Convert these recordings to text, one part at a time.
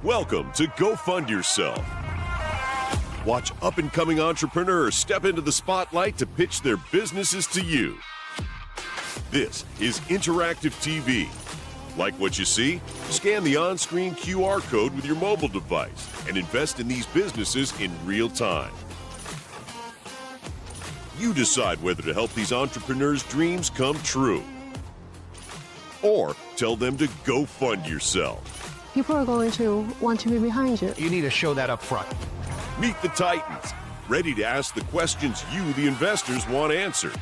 Welcome to Go Fund Yourself. Watch up-and-coming entrepreneurs step into the spotlight to pitch their businesses to you. This is interactive TV. Like what you see? Scan the on-screen QR code with your mobile device and invest in these businesses in real time. You decide whether to help these entrepreneurs' dreams come true or tell them to go fund yourself. People are going to want to be behind you. You need to show that up front. Meet the Titans, ready to ask the questions you, the investors, want answered.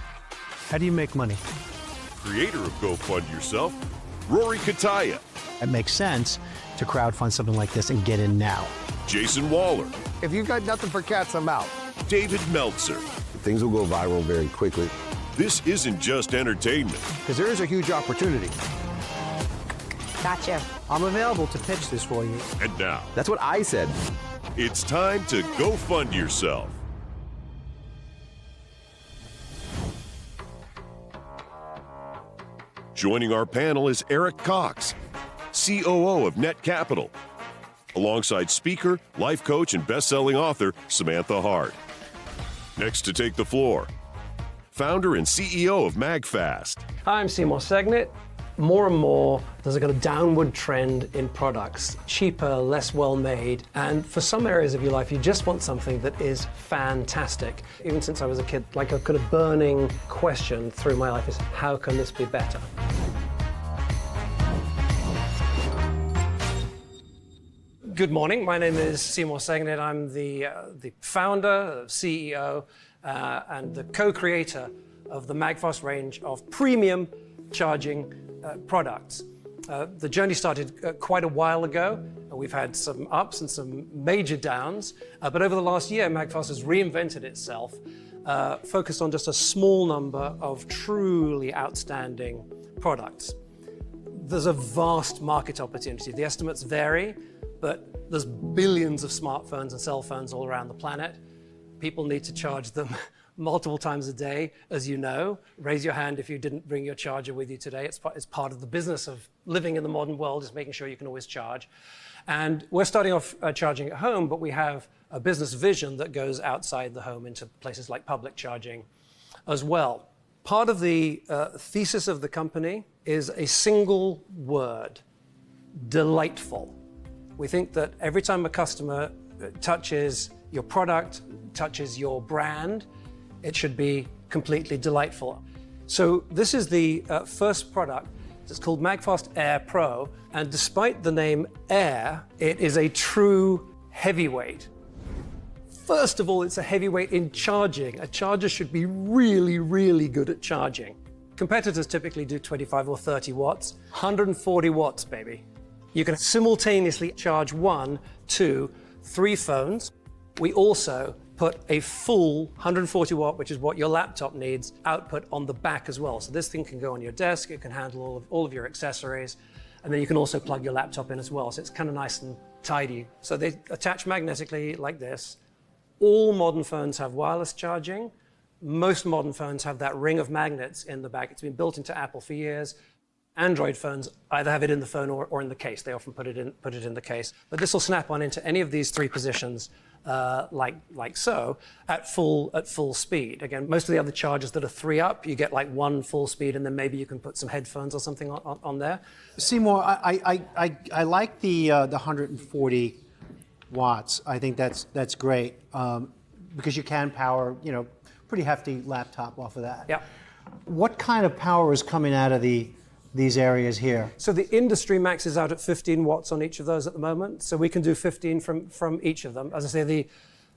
How do you make money? Creator of Go Fund Yourself, Rory Kataya. It makes sense to crowdfund something like this and get in now. Jason Waller. If you've got nothing for cats, I'm out. David Meltzer. Things will go viral very quickly. This isn't just entertainment. Because there is a huge opportunity. Gotcha. I'm available to pitch this for you. And now, That's what I said. it's time to go fund yourself. Joining our panel is Eric Cox, COO of Net Capital, alongside speaker, life coach, and best-selling author Samantha Hart. Next to take the floor, founder and CEO of MAGFAST. I'm Seymour Segnet. More and more, there's a kind of downward trend in products, cheaper, less well-made, and for some areas of your life, you just want something that is fantastic. Even since I was a kid, like a kind of burning question through my life is, how can this be better? Good morning, my name is Seymour Segnet. I'm the founder, CEO, and the co-creator of the MAGFAST range of premium charging products. The journey started quite a while ago. We've had some ups and some major downs, but over the last year, MAGFAST has reinvented itself, focused on just a small number of truly outstanding products. There's a vast market opportunity. The estimates vary, but there's billions of smartphones and cell phones all around the planet. People need to charge them multiple times a day, as you know. Raise your hand if you didn't bring your charger with you today. It's part of the business of living in the modern world, is making sure you can always charge. And we're starting off charging at home, but we have a business vision that goes outside the home into places like public charging as well. Part of the thesis of the company is a single word: delightful. We think that every time a customer touches your product, touches your brand, it should be completely delightful. So this is the first product. It's called MAGFAST Air Pro, and despite the name Air, it is a true heavyweight. First of all, it's a heavyweight in charging. A charger should be really, really good at charging. Competitors typically do 25 or 30 watts, 140 watts, baby. You can simultaneously charge 1, 2, 3 phones. We also put a full 140 watt, which is what your laptop needs, output on the back as well. So this thing can go on your desk, it can handle all of your accessories, and then you can also plug your laptop in as well. So it's kind of nice and tidy. So they attach magnetically like this. All modern phones have wireless charging. Most modern phones have that ring of magnets in the back. It's been built into Apple for years. Android phones either have it in the phone or in the case. They often put it in the case. But this will snap on into any of these 3 positions, like so, at full speed. Again, most of the other chargers that are 3 up, you get like 1 full speed, and then maybe you can put some headphones or something on there. Seymour, I like the 140 watts. I think that's great because you can power, pretty hefty laptop off of that. Yeah. What kind of power is coming out of these areas here? So the industry maxes out at 15 watts on each of those at the moment. So we can do 15 from each of them. As I say,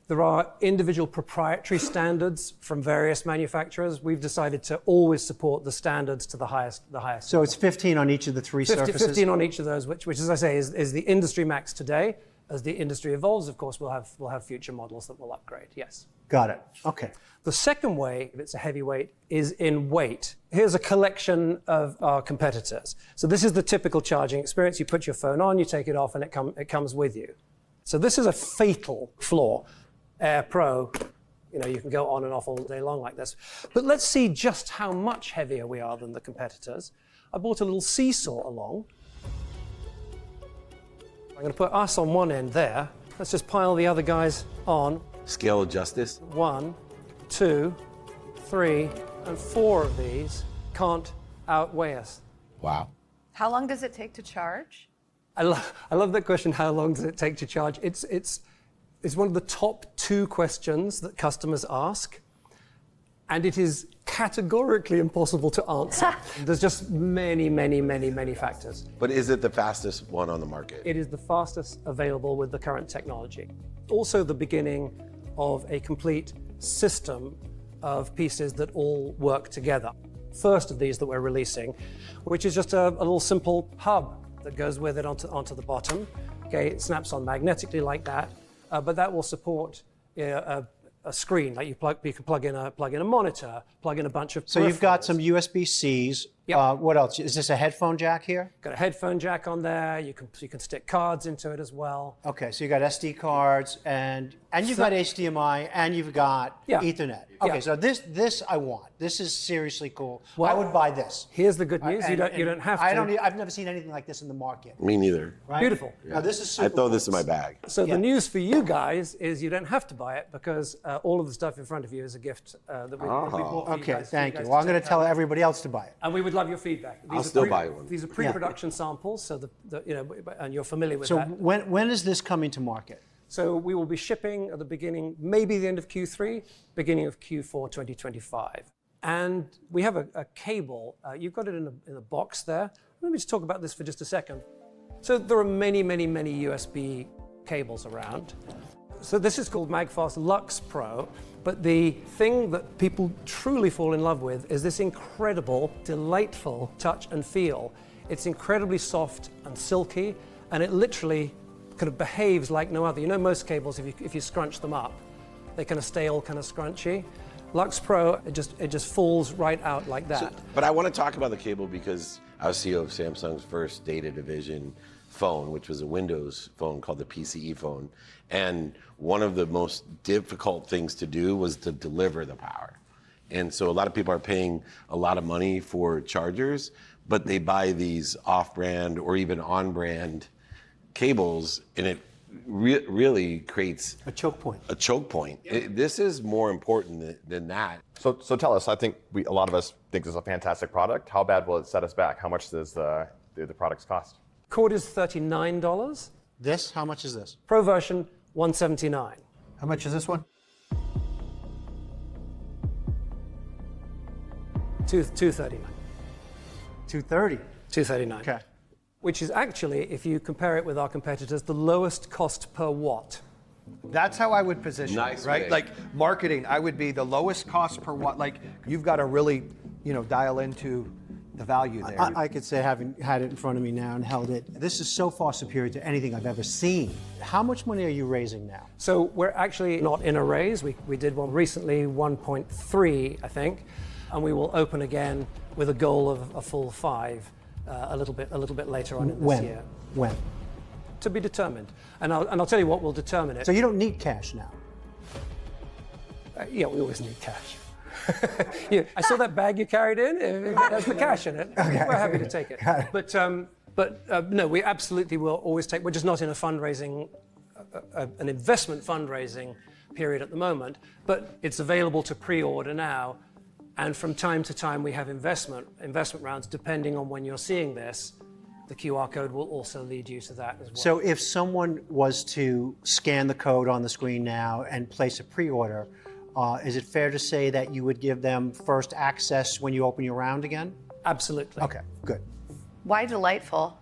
there are individual proprietary standards from various manufacturers. We've decided to always support the standards to the highest. So it's 15 on each of the 3 surfaces? 15 on each of those, which as I say, is the industry max today. As the industry evolves, of course, we'll have future models that will upgrade, yes. Got it, okay. The second way, if it's a heavyweight, is in weight. Here's a collection of our competitors. So this is the typical charging experience. You put your phone on, you take it off, and it comes with you. So this is a fatal flaw. Air Pro, you can go on and off all day long like this. But let's see just how much heavier we are than the competitors. I bought a little seesaw along. I'm going to put us on one end there. Let's just pile the other guys on. Scale of justice. 1, 2, 3, and 4 of these can't outweigh us. Wow. How long does it take to charge? I love that question, how long does it take to charge? It's one of the top 2 questions that customers ask, and it is categorically impossible to answer. There's just many factors. But is it the fastest one on the market? It is the fastest available with the current technology. Also the beginning of a complete system of pieces that all work together. First of these that we're releasing, which is just a little simple hub that goes with it onto the bottom. Okay, it snaps on magnetically like that, but that will support a screen. Like you can plug in a monitor, plug in a bunch of. So you've got some USB-Cs. Yep. What else? Is this a headphone jack here? Got a headphone jack on there. You can stick cards into it as well. Okay, so you got SD cards and you've got HDMI and you've got Ethernet. Okay, Yeah. so this I want. This is seriously cool. Well, I would buy this. Here's the good news: And- you don't have to. I've never seen anything like this in the market. Me neither. Right? Beautiful. Now this is super I throw cool. this in my bag. So the news for you guys is you don't have to buy it because all of the stuff in front of you is a gift that we bought for you Okay, guys. thank for you. guys Well, I'm to going check to tell out. everybody else to buy it. And we would love your feedback. I'll still buy one. These are pre-production samples, so and you're familiar with So that. when is this coming to market? So we will be shipping at the beginning, maybe the end of Q3, beginning of Q4 2025. And we have a cable. You've got it in a box there. Let me just talk about this for just a second. So there are many USB cables around. So this is called MAGFAST Lux Pro. But the thing that people truly fall in love with is this incredible, delightful touch and feel. It's incredibly soft and silky, and it literally kind of behaves like no other. You know, most cables, if you scrunch them up, they kind of stay all kind of scrunchy. Lux Pro, it just falls right out like that. But I want to talk about the cable because I was CEO of Samsung's first data division phone, which was a Windows phone called the PCE phone. And one of the most difficult things to do was to deliver the power. And so a lot of people are paying a lot of money for chargers, but they buy these off-brand or even on-brand cables, and it really creates A choke point. a choke point. This is more important than that. So tell us, I think a lot of us think this is a fantastic product. How bad will it set us back? How much does the products cost? Cord is $39. This, how much is this? Pro version, $179. How much is this one? $239. $230. $239. Okay. Which is actually, if you compare it with our competitors, the lowest cost per watt. That's how I would position Nice it, right? way. Like marketing, I would be the lowest cost per watt. Like you've got to really, dial into the value there. I could say, having had it in front of me now and held it, this is so far superior to anything I've ever seen. How much money are you raising now? So we're actually not in a raise. We did one recently, 1.3, I think, and we will open again with a goal of a full 5 a little bit later on in this year. When? To be determined. And I'll tell you what will determine it. So you don't need cash now. Yeah, we always need cash. Yeah, I saw that bag you carried in. It has the cash in it. We're happy to take it. But no, we absolutely will always take. We're just not in a fundraising, an investment fundraising period at the moment. But it's available to pre-order now, and from time to time we have investment rounds. Depending on when you're seeing this, the QR code will also lead you to that as well. So if someone was to scan the code on the screen now and place a pre-order, is it fair to say that you would give them first access when you open your round again? Absolutely. Okay, good. Why delightful?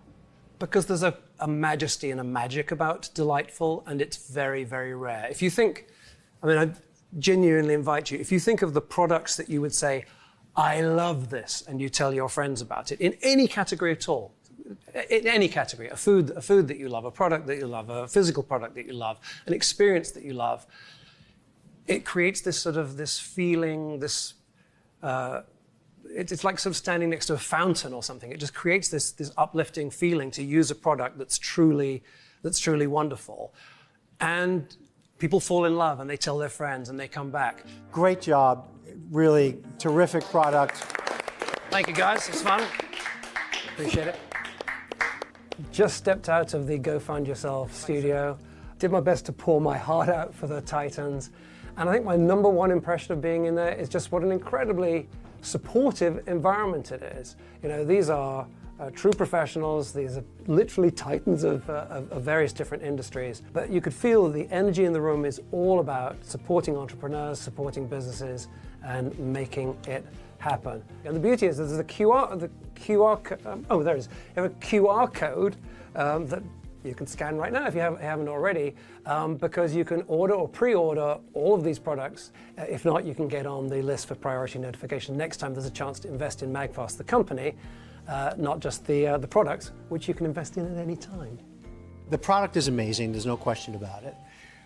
Because there's a majesty and a magic about delightful, and it's very, very rare. If you think, I genuinely invite you, if you think of the products that you would say, I love this, and you tell your friends about it, in any category at all, in any category, a food that you love, a product that you love, a physical product that you love, an experience that you love, it creates this sort of this feeling, this, it's like sort of standing next to a fountain or something. It just creates this uplifting feeling to use a product that's truly wonderful. And people fall in love and they tell their friends and they come back. Great job. Really terrific product. Thank you guys, it's fun. Appreciate it. Just stepped out of the Go Find Yourself studio, did my best to pour my heart out for the Titans, and I think my number one impression of being in there is just what an incredibly supportive environment it is. You know, these are true professionals. These are literally titans of various different industries. But you could feel the energy in the room is all about supporting entrepreneurs, supporting businesses, and making it happen. And the beauty is there's the QR code that you can scan right now if you haven't already, because you can order or pre-order all of these products. If not, you can get on the list for priority notification next time there's a chance to invest in MAGFAST, the company, not just the products, which you can invest in at any time. The product is amazing, there's no question about it.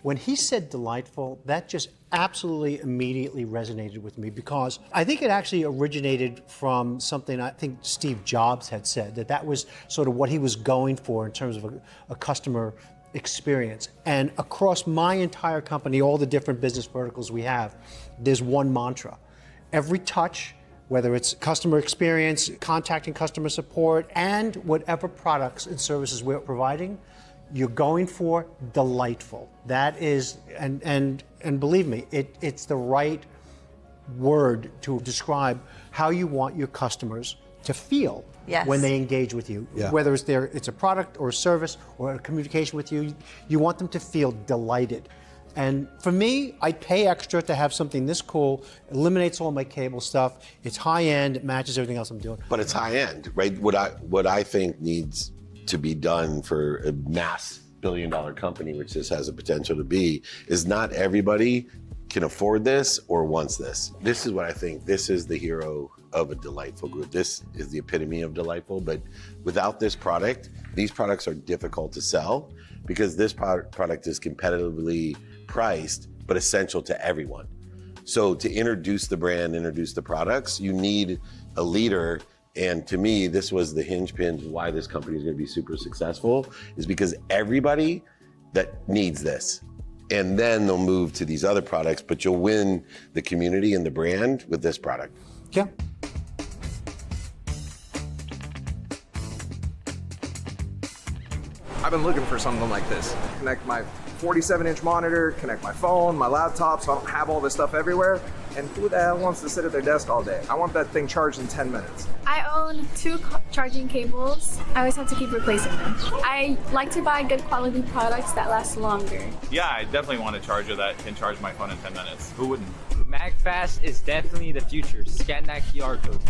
When he said delightful, that just absolutely immediately resonated with me, because I think it actually originated from something I think Steve Jobs had said, that was sort of what he was going for in terms of a customer experience. And across my entire company, all the different business verticals we have, there's one mantra. Every touch, whether it's customer experience, contacting customer support, and whatever products and services we're providing, you're going for delightful. That is, and believe me, it's the right word to describe how you want your customers to feel when they engage with you. Yeah. Whether it's a product or a service or a communication with you, you want them to feel delighted. And for me, I'd pay extra to have something this cool, eliminates all my cable stuff, it's high end, it matches everything else I'm doing. But it's high end, right? What I think needs to be done for a mass billion-dollar company, which this has a potential to be, is not everybody can afford this or wants this. This is what I think. This is the hero of a delightful group. This is the epitome of delightful. But without this product, these products are difficult to sell because this product is competitively priced, but essential to everyone. So to introduce the brand, introduce the products, you need a leader. And to me, this was the hinge pin to why this company is going to be super successful, is because everybody that needs this. And then they'll move to these other products, but you'll win the community and the brand with this product. Yeah. I've been looking for something like this. Connect my 47-inch monitor, connect my phone, my laptop, so I don't have all this stuff everywhere. And who the hell wants to sit at their desk all day? I want that thing charged in 10 minutes. I own 2 charging cables. I always have to keep replacing them. I like to buy good quality products that last longer. Yeah, I definitely want a charger that can charge my phone in 10 minutes. Who wouldn't? MAGFAST is definitely the future. Scan that QR code.